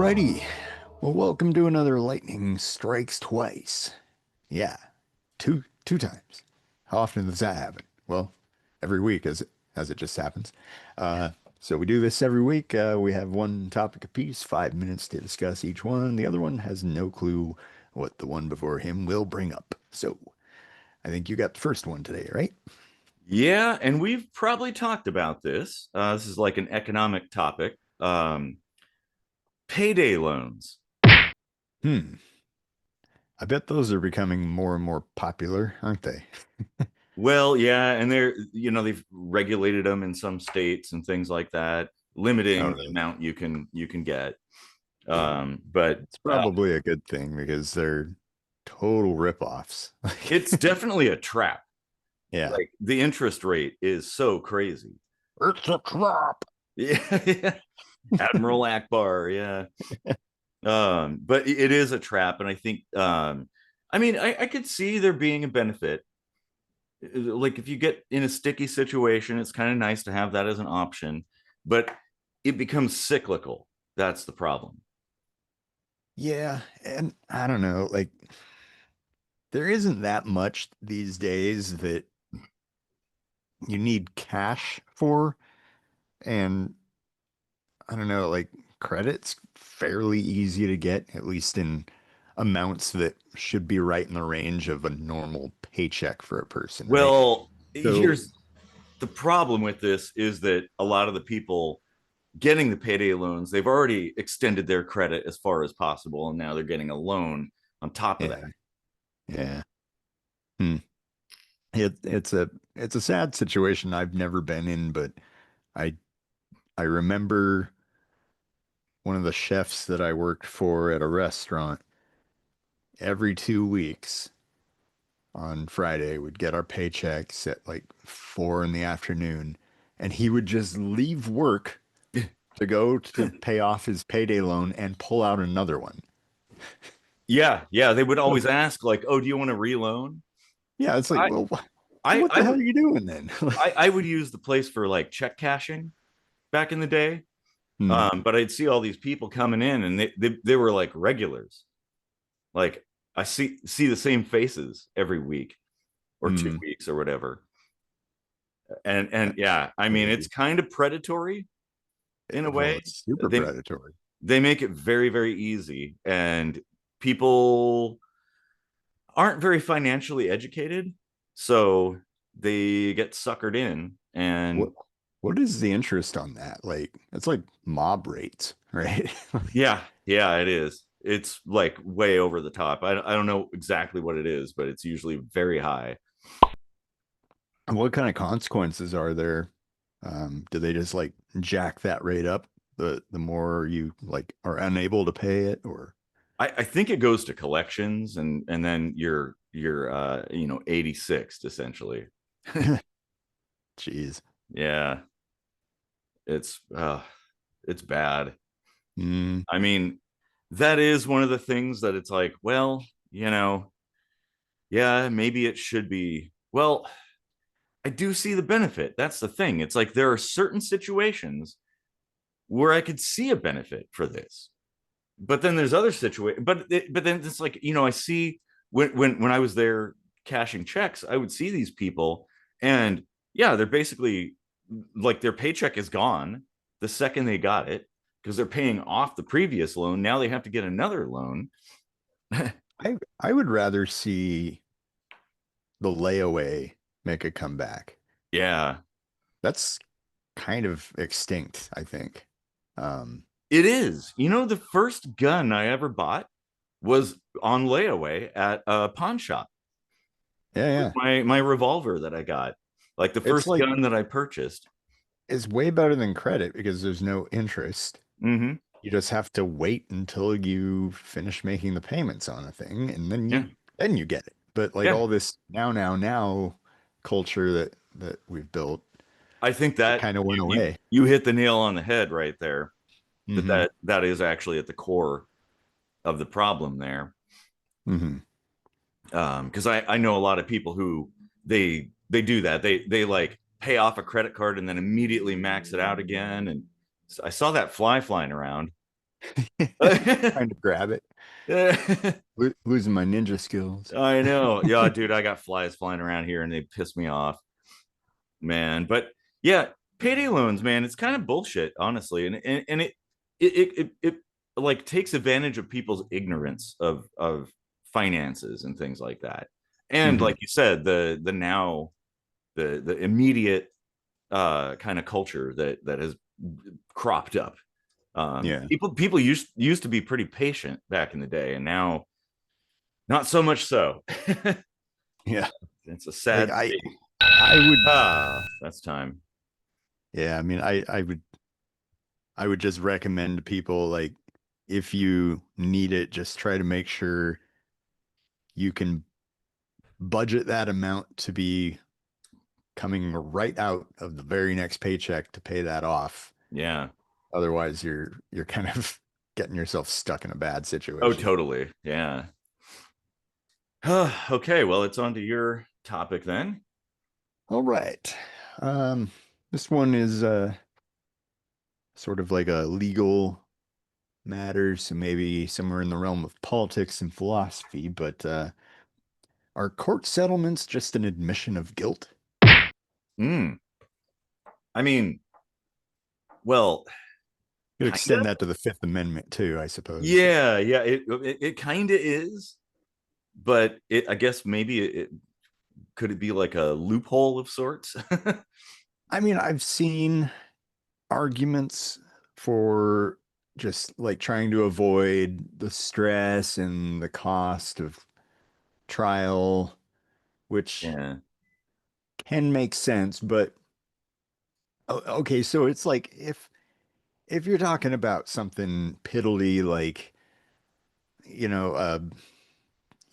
Alrighty. Well, welcome to another Lightning Strikes Twice. Yeah, two times. How often does that happen? Well, every week as it just happens. So we do this every week. We have one topic apiece, 5 minutes to discuss each one. The other one has no clue what the one before him will bring up. So I think you got the first one today, right? Yeah, and we've probably talked about this. This is like an economic topic. Payday loans. Hmm. I bet those are becoming more and more popular, aren't they? Well, yeah, and they've regulated them in some states and things like that, Oh, limiting the really? amount you can get. But It's probably a good thing because they're total ripoffs. it's definitely a trap. Yeah. Like the interest rate is so crazy. It's a trap. Yeah, Admiral Akbar. Yeah. But it is a trap, and I think I mean I could see there being a benefit. Like if you get in a sticky situation, it's kind of nice to have that as an option, but it becomes cyclical. That's the problem. Yeah, and I don't know, like there isn't that much these days that you need cash for, and I don't know, like credit's fairly easy to get, at least in amounts that should be right in the range of a normal paycheck for a person, right? Well, So, here's the problem with this is that a lot of the people getting the payday loans, they've already extended their credit as far as possible, and now they're getting a loan on top of that. yeah, yeah. Hmm. It's a sad situation I've never been in, but I I remember one of the chefs that I worked for at a restaurant every 2 weeks on Friday would get our paychecks at like 4 in the afternoon, and he would just leave work to go to pay off his payday loan and pull out another one. Yeah, yeah, they would Like, always ask like, "Oh, do you want to reloan?" yeah, it's like, I well, I what I the hell would are you doing then? I would use the place for like check cashing back in the day. Hmm. But I'd see all these people coming in, and they were like regulars. Like I see the same faces every week or two Hmm. weeks or whatever. And That's yeah, I mean it's crazy. kind of predatory in a Well, way. it's super They predatory. they make it very very easy, and people aren't very financially educated, so they get suckered in. What And what is the interest on that? Like, it's like mob rates, right? yeah, yeah, it is. It's like way over the top. I don't know exactly what it is, but it's usually very high. What kind of consequences are there? Do they just like jack that rate up the more you like are unable to pay it or I think it goes to collections, and then you're 86th essentially. geez. Yeah, it's bad. Mm, I mean, that is one of the things that it's like, well, you know, yeah, maybe it should be. Well, I do see the benefit. That's the thing. It's like there are certain situations where I could see a benefit for this. But then there's other situations, but then it's like, I see when I was there cashing checks, I would see these people, and yeah, they're basically like their paycheck is gone the second they got it because they're paying off the previous loan. Now they have to get another loan. I would rather see the layaway make a comeback. Yeah, That's kind of extinct, I think. Um, it is. The first gun I ever bought was on layaway at a pawn shop. yeah, It was yeah. my revolver that I got, like the It's first like gun that I purchased. it's way better than credit because there's no interest. Mm-hmm. You just have to wait until you finish making the payments on a thing, and then Yeah, you get it. But like yeah. all this now culture that we've built, I think it that kind of went you away. you hit the nail on the head right there. That Hmm. that that is actually at the core of the problem there. Hmm. Because I know a lot of people who they do that. They like pay off a credit card and then immediately max it out again. And I saw that flying around. Trying to grab it, losing my ninja skills. I know. Yeah, dude, I got flies flying around here and they piss me off, man. But yeah, payday loans, man, it's kind of bullshit, honestly. And it like takes advantage of people's ignorance of finances and things like that. And Hmm. like you said, the now the immediate kind of culture that has cropped up. Yeah, People used to be pretty patient back in the day, and now not so much so. yeah. It's a Like sad state. I would, That's time. yeah. I mean, I would just recommend to people like if you need it, just try to make sure you can budget that amount to be coming right out of the very next paycheck to pay that off. Yeah. Otherwise, you're kind of getting yourself stuck in a bad Oh, situation. totally. Yeah. Okay. Well, it's on to your topic then. All right. Um, this one is sort of like a legal matter, so maybe somewhere in the realm of politics and philosophy, but are court settlements just an admission of guilt? Mm. I mean, well, You could kind extend of. that to the Fifth Amendment too, I suppose. Yeah. Yeah. It kind of is, but I guess maybe it could it be like a loophole of sorts. I mean, I've seen arguments for just like trying to avoid the stress and the cost of trial, which Yeah. can make sense, but okay, so it's like if you're talking about something piddly like, you know,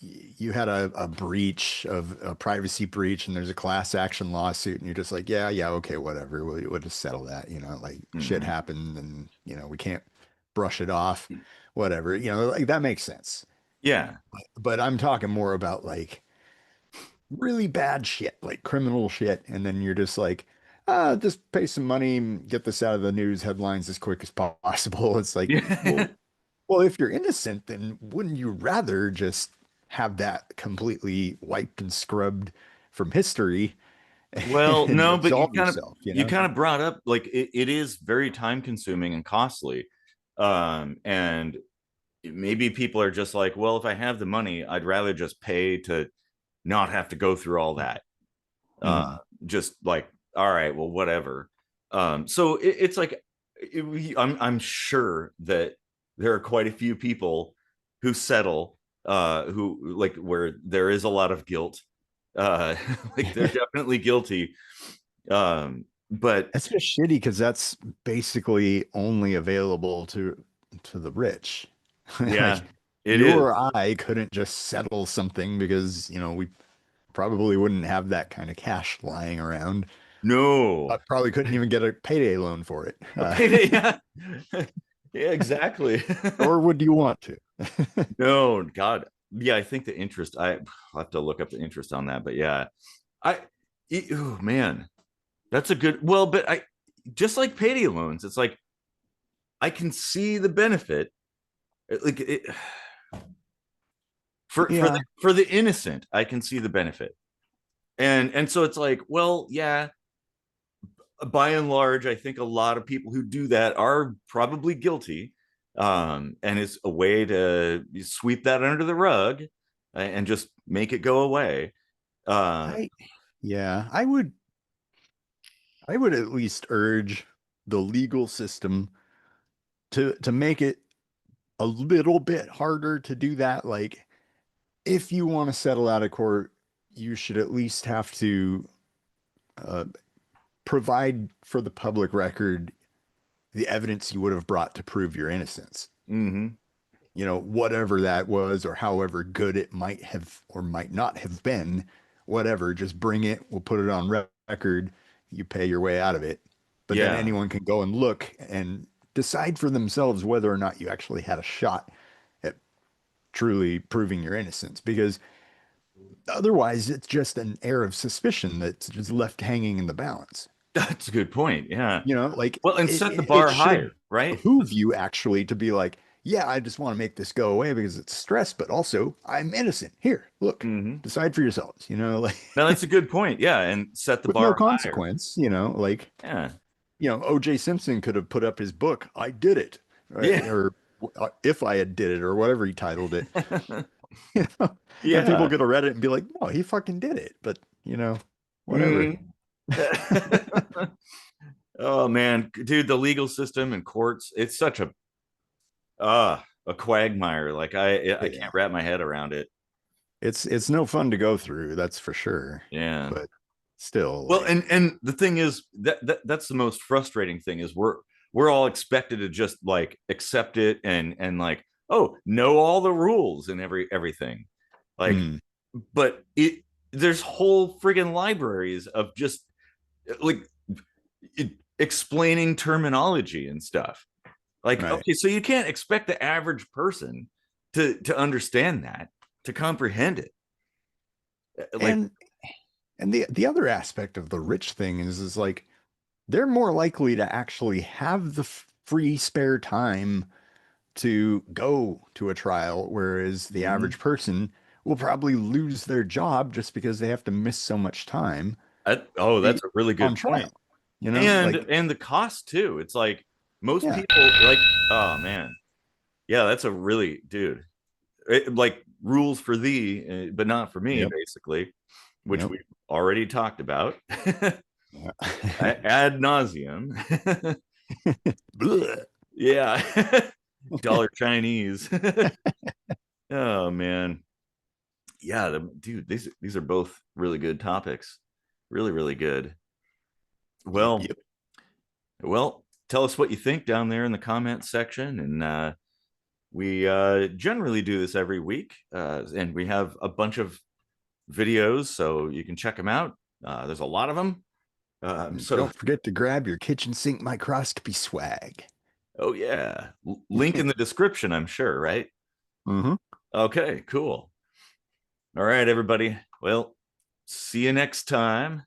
you had a breach of a privacy breach and there's a class action lawsuit and you're just like, yeah, yeah, okay, whatever. We'll just settle that, like shit Hmm. happened and, we can't brush it off, whatever, like that makes sense. Yeah. But I'm talking more about like really bad shit, like criminal shit. And then you're just like, just pay some money and get this out of the news headlines as quick as possible. It's like, Yeah. well, if you're innocent, then wouldn't you rather just have that completely wiped and scrubbed from history Well, and no, but absolve yourself, you kind of brought up like it is very time consuming and costly. And maybe people are just like, well, if I have the money, I'd rather just pay to not have to go through all that. Uh, Mm. just like, all right, well, whatever. So it's like I'm sure that there are quite a few people who settle, who like where there is a lot of guilt. Like they're definitely guilty. But That's just shitty because that's basically only available to the rich. yeah, Like it you is. or I couldn't just settle something because, we probably wouldn't have that kind of cash lying around. I No, probably couldn't even get a payday loan for it. a payday. Yeah, yeah, exactly. Or would you want to? No, God, yeah. I think the interest. I'll have to look up the interest on that. But yeah, I. Oh man, that's a good. Well, but I just like payday loans. It's like I can see the benefit. Like Yeah. for the innocent, I can see the benefit. And so it's like, well, yeah, by and large, I think a lot of people who do that are probably guilty. And it's a way to sweep that under the rug and just make it go away. Uh, I yeah, I would at least urge the legal system to make it a little bit harder to do that. Like if you want to settle out of court, you should at least have to uh, provide for the public record the evidence you would have brought to prove your innocence. mm-hmm. Whatever that was or however good it might have or might not have been, whatever, just bring it. We'll put it on record. You pay your way out of it. But then Yeah. anyone can go and look and decide for themselves whether or not you actually had a shot at truly proving your innocence. Because otherwise, it's just an air of suspicion that's just left hanging in the balance. That's a good point. Yeah. Like Well, and it, set the it bar should higher, right? behoove you actually to be like, yeah, I just want to make this go away because it's stress, but also I'm innocent. Here, look, Hmm. decide for yourselves, like Now that's a good point. Yeah, and set the with no bar higher. consequence, like, Yeah, OJ Simpson could have put up his book, I did it, yeah, or if I had did it, or whatever he titled it, you know, and people yeah. could have read it and be like, no, he fucking did it. But, whatever. Mm. Oh man, dude, the legal system and courts, it's such a quagmire. Like I Yeah. can't wrap my head around it. It's no fun to go through, that's for sure. Yeah. But still, Well, like, and the thing is that's the most frustrating thing is we're all expected to just like accept it and like, oh, know all the rules and everything. Like, mm, but there's whole friggin' libraries of just like explaining terminology and stuff. Like, right. okay, so you can't expect the average person to understand that, to comprehend it. Like, And the other aspect of the rich thing is like they're more likely to actually have the free spare time to go to a trial, whereas the mhm. average person will probably lose their job just because they have to miss so much time Oh, to be that's a really on good point. trial. Like, And the cost too. It's like most yeah, people like, oh man, yeah, that's a really dude. Like rules for thee, but not for me, yep, basically, which yep. we already talked about Yeah. ad nauseum. Blech. Yeah, dollar Chinese. Oh man, yeah, dude, these are both really good topics. Really, really good. Yep, Well, yep. well, tell us what you think down there in the comments section, and we generally do this every week, and we have a bunch of videos, so you can check them out. There's a lot of them. So, Don't forget to grab your kitchen sink microscopy swag. oh yeah, link in the description, I'm sure, right? Hmm. Okay, cool. All right, everybody. Well, see you next time.